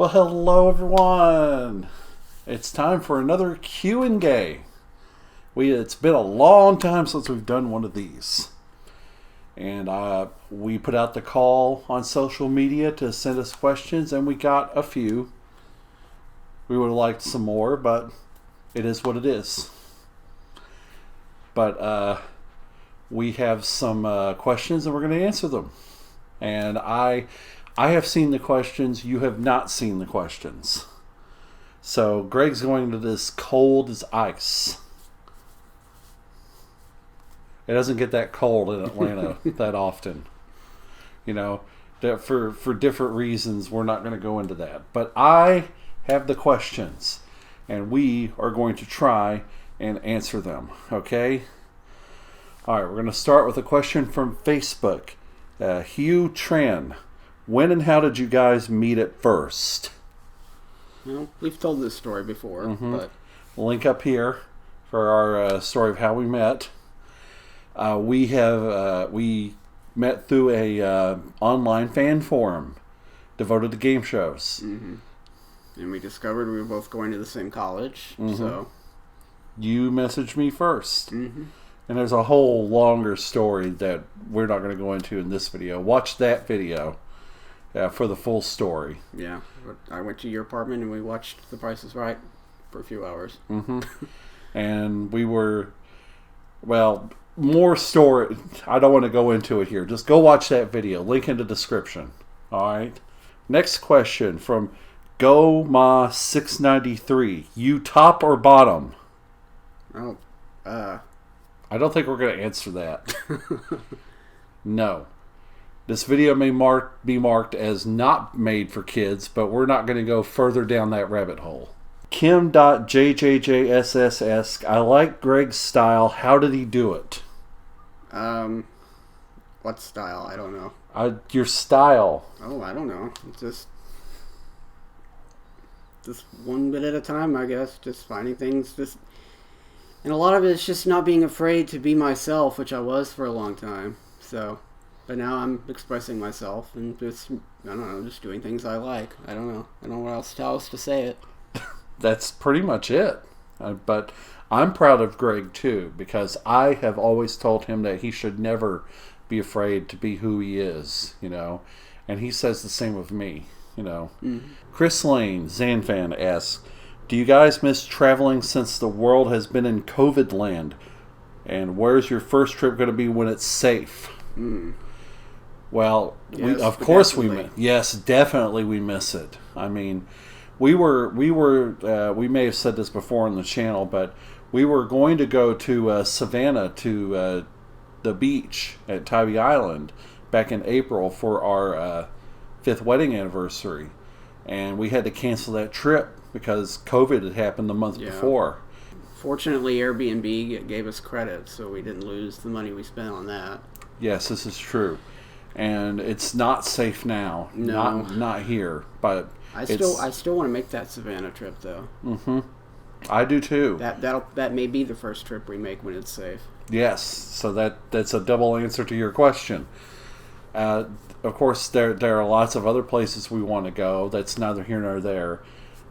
Well, hello everyone. It's time for another Q&A. It's been a long time since we've done one of these. And we put out the call on social media to send us questions, and we got a few. We would have liked some more, but it is what it is. But we have some questions, and we're going to answer them. And I have seen the questions. You have not seen the questions. So Greg's going to this cold as ice. It doesn't get that cold in Atlanta that often. You know, that for different reasons, we're not going to go into that. But I have the questions, and we are going to try and answer them. Okay? All right, we're going to start with a question from Facebook. Hugh Tran. When and how did you guys meet at first? Well, we've told this story before, but Link up here for our story of how we met. We met through a online fan forum devoted to game shows. and we discovered we were both going to the same college. So You messaged me first. And there's a whole longer story that we're not going to go into in this video. Watch that video for the full story. yeah, I went to your apartment and we watched The Price is Right for a few hours. And we were, well, more story. I don't want to go into it here. Just go watch that video. Link in the description. All right. Next question from GoMa693. You top or bottom? Oh, I don't think we're going to answer that. No. This video may be marked as not made for kids, but we're not going to go further down that rabbit hole. Kim.JJJSS. I like Greg's style. How did he do it? what style? I don't know. Your style. Oh, I don't know. Just one bit at a time, I guess. Just finding things. And a lot of it is just not being afraid to be myself, which I was for a long time. But now I'm expressing myself and just, I don't know, just doing things I like. I don't know how else to say it. That's pretty much it. But I'm proud of Greg too, because I have always told him that he should never be afraid to be who he is, you know. And he says the same of me, you know. Chris Lane, Zanfan, asks, do you guys miss traveling since the world has been in COVID land? And where's your first trip going to be when it's safe? Well, Yes, of course definitely. yes, definitely we miss it. I mean, we may have said this before on the channel, but we were going to go to Savannah to the beach at Tybee Island back in April for our 5th wedding anniversary, and we had to cancel that trip because COVID had happened the month before. Fortunately, Airbnb gave us credit, so we didn't lose the money we spent on that. Yes, this is true, and it's not safe now. No. not here, but I still want to make that Savannah trip though. I do too. That may be the first trip we make when it's safe. Yes, so that's a double answer to your question. Of course, there are lots of other places we want to go. That's neither here nor there.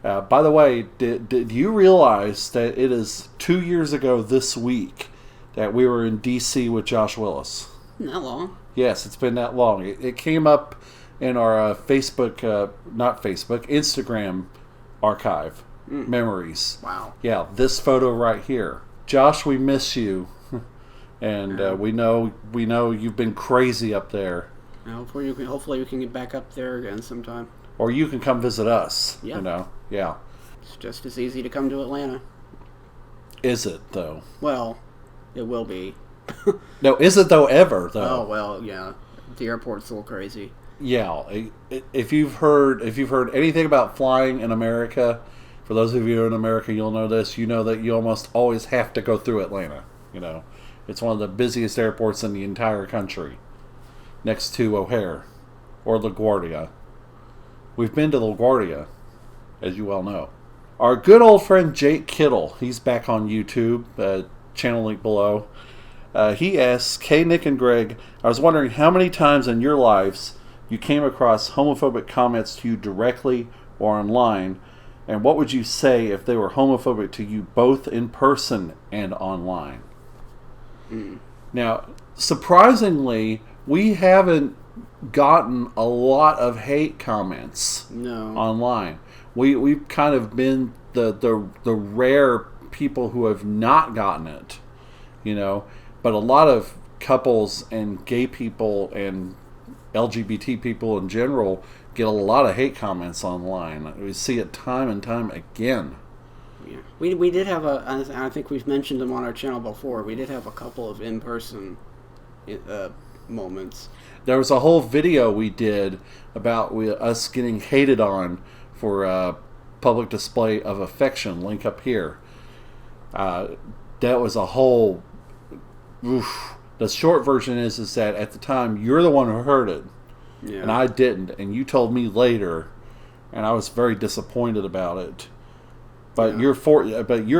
By the way, did you realize that it is 2 years ago this week that we were in D.C. with Josh Willis? Not long. Yes, it's been that long. It came up in our Instagram archive memories. Wow. Yeah, this photo right here. Josh, we miss you, and we know you've been crazy up there. Hopefully we can get back up there again sometime. Or you can come visit us. Yeah. You know, yeah. It's just as easy to come to Atlanta. Is it though? Well, it will be. No, is it though ever though? Oh well, yeah. The airport's a little crazy. Yeah. If you've heard anything about flying in America, for those of you in America, you'll know this. You know that you almost always have to go through Atlanta. You know, it's one of the busiest airports in the entire country, next to O'Hare or LaGuardia. We've been to LaGuardia, as you well know. Our good old friend Jake Kittle, he's back on YouTube, channel link below. He asks, hey Nick and Greg, I was wondering how many times in your lives you came across homophobic comments to you directly or online? And what would you say if they were homophobic to you both in person and online? Now, surprisingly, we haven't gotten a lot of hate comments online. We've kind of been the rare people who have not gotten it, but a lot of couples and gay people and LGBT people in general get a lot of hate comments online. We see it time and time again. Yeah. We did have I think we've mentioned them on our channel before, we did have a couple of in-person moments. There was a whole video we did about us getting hated on for public display of affection, link up here. That was a whole... Oof. The short version is that at the time, you're the one who heard it, and I didn't, and you told me later, and I was very disappointed about it. But you're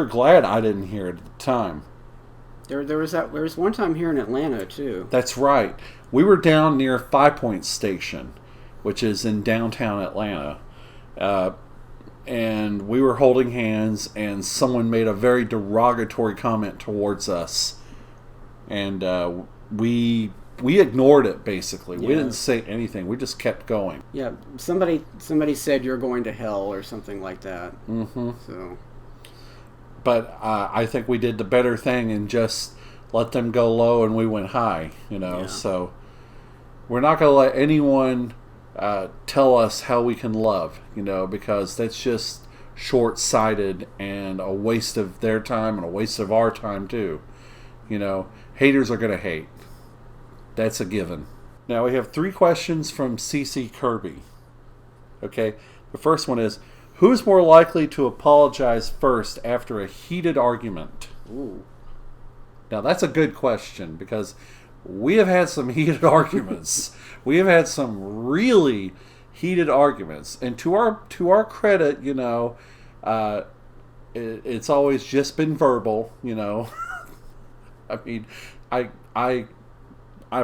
glad I didn't hear it at the time. There was one time here in Atlanta too. That's right. We were down near Five Points Station, which is in downtown Atlanta, and we were holding hands, and someone made a very derogatory comment towards us, and we ignored it. Basically, we didn't say anything. We just kept going. Yeah, somebody said you're going to hell or something like that. Mm-hmm. So, but I think we did the better thing and just let them go low, and we went high. So we're not going to let anyone tell us how we can love. Because that's just short-sighted and a waste of their time and a waste of our time too. Haters are going to hate. That's a given. Now we have 3 questions from CC Kirby. Okay, the first one is, who's more likely to apologize first after a heated argument? Ooh. Now that's a good question because we have had some heated arguments. We have had some really heated arguments, and to our credit, it's always just been verbal. I mean, I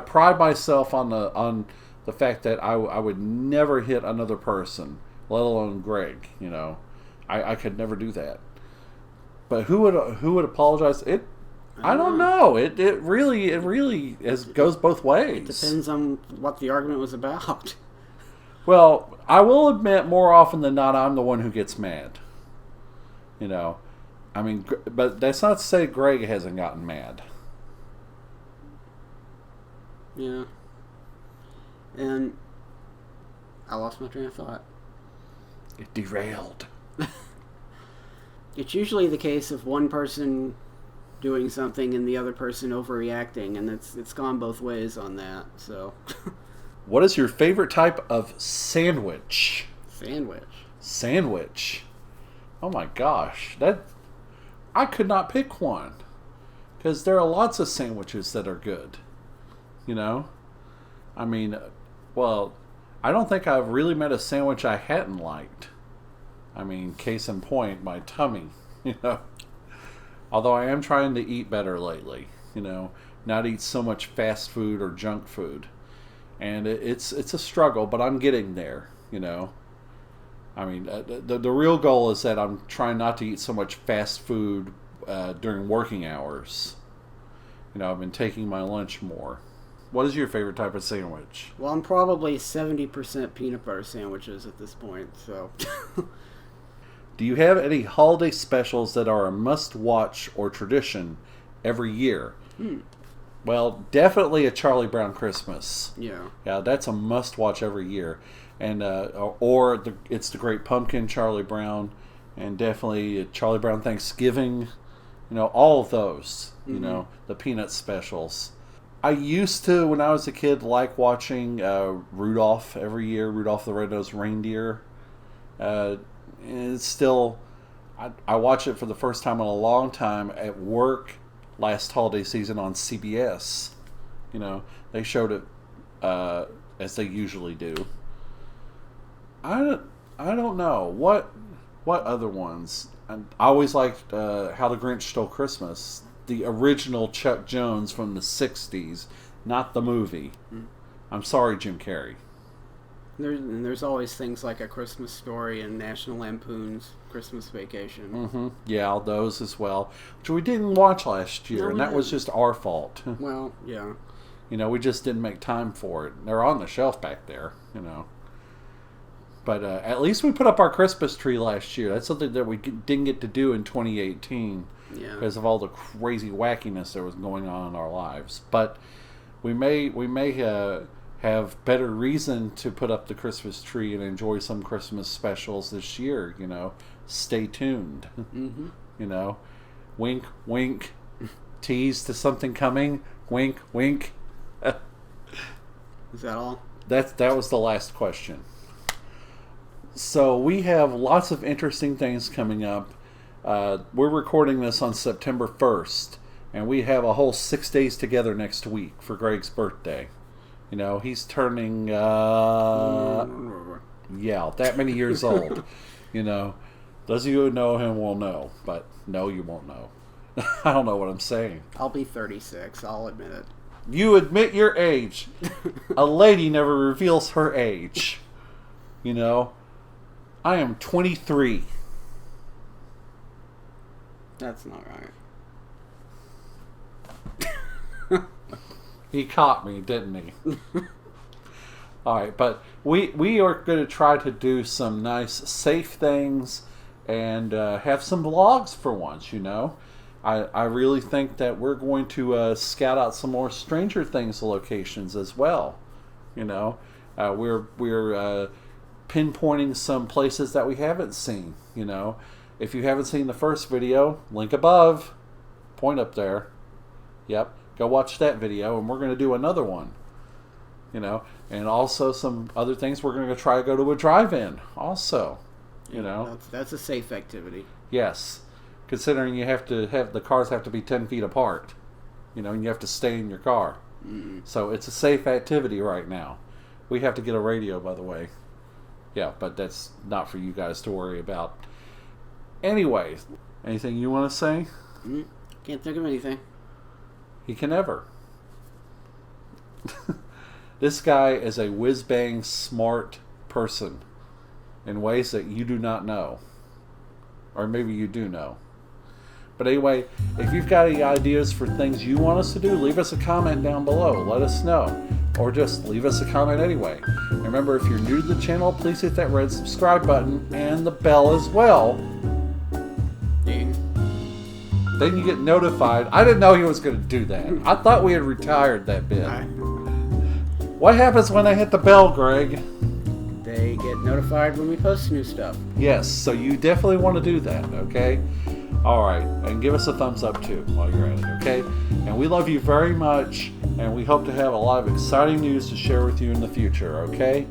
pride myself on the fact that I would never hit another person, let alone Greg. I could never do that. But who would apologize? I don't know. It really goes both ways. It depends on what the argument was about. Well, I will admit more often than not, I'm the one who gets mad. I mean, but that's not to say Greg hasn't gotten mad. Yeah. And I lost my train of thought. It derailed. It's usually the case of one person doing something and the other person overreacting, and it's gone both ways on that. So, what is your favorite type of sandwich? Sandwich. Oh my gosh, I could not pick one because there are lots of sandwiches that are good. I mean, well, I don't think I've really met a sandwich I hadn't liked. I mean, case in point, my tummy, Although I am trying to eat better lately, not eat so much fast food or junk food. And it's a struggle, but I'm getting there, I mean, the real goal is that I'm trying not to eat so much fast food during working hours. I've been taking my lunch more. What is your favorite type of sandwich? Well, I'm probably 70% peanut butter sandwiches at this point, so... Do you have any holiday specials that are a must-watch or tradition every year? Well, definitely a Charlie Brown Christmas. Yeah. Yeah, that's a must-watch every year. And it's the Great Pumpkin, Charlie Brown, and definitely Charlie Brown Thanksgiving. All of those. The peanut specials. I used to, when I was a kid, like watching Rudolph every year, Rudolph the Red-Nosed Reindeer. It's still, I watched it for the first time in a long time at work last holiday season on CBS. They showed it as they usually do. I don't know what other ones. I always liked How the Grinch Stole Christmas, the original Chuck Jones from the '60s, not the movie. I'm sorry, Jim Carrey. There's always things like A Christmas Story and National Lampoon's Christmas Vacation. Mm-hmm. Yeah, those as well, which we didn't watch last year, No, and we that was didn't. just our fault. Well, yeah. We just didn't make time for it. They're on the shelf back there, But at least we put up our Christmas tree last year. That's something that we didn't get to do in 2018 Yeah. because of all the crazy wackiness that was going on in our lives. But we may have better reason to put up the Christmas tree and enjoy some Christmas specials this year. Stay tuned. Mm-hmm. Wink, wink. Tease to something coming. Wink, wink. Is that all? That was the last question. So we have lots of interesting things coming up. We're recording this on September 1st, and we have a whole 6 days together next week for Greg's birthday. He's turning, that many years old. Those of you who know him will know, but no, you won't know. I don't know what I'm saying. I'll be 36. I'll admit it. You admit your age. A lady never reveals her age. I am 23. That's not right. He caught me, didn't he? All right, but we are going to try to do some nice, safe things and have some vlogs for once, I really think that we're going to scout out some more Stranger Things locations as well. We're pinpointing some places that we haven't seen. If you haven't seen the first video, link above, point up there. Yep, go watch that video, and we're going to do another one. And also some other things. We're going to try to go to a drive-in also. That's a safe activity. Yes. Considering the cars have to be 10 feet apart, and you have to stay in your car. Mm-hmm. So it's a safe activity right now. We have to get a radio, by the way. Yeah, but that's not for you guys to worry about. Anyways, anything you want to say? Can't think of anything. He can never. This guy is a whiz-bang smart person in ways that you do not know. Or maybe you do know. But anyway, if you've got any ideas for things you want us to do, leave us a comment down below. Let us know. Or just leave us a comment anyway. And remember, if you're new to the channel, please hit that red subscribe button and the bell as well. Ding. Then you get notified. I didn't know he was going to do that. I thought we had retired that bit. What happens when I hit the bell, Greg? They get notified when we post new stuff. Yes, so you definitely want to do that, okay? Alright, and give us a thumbs up too while you're at it, okay? And we love you very much, and we hope to have a lot of exciting news to share with you in the future, okay?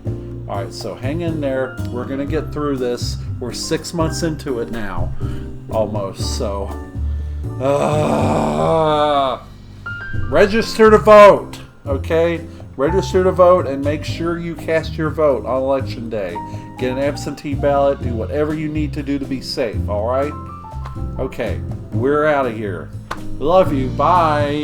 Alright, so hang in there. We're going to get through this. We're 6 months into it now, almost, so... register to vote, okay? Register to vote and make sure you cast your vote on Election Day. Get an absentee ballot. Do whatever you need to do to be safe, alright? Okay, we're out of here. Love you. Bye.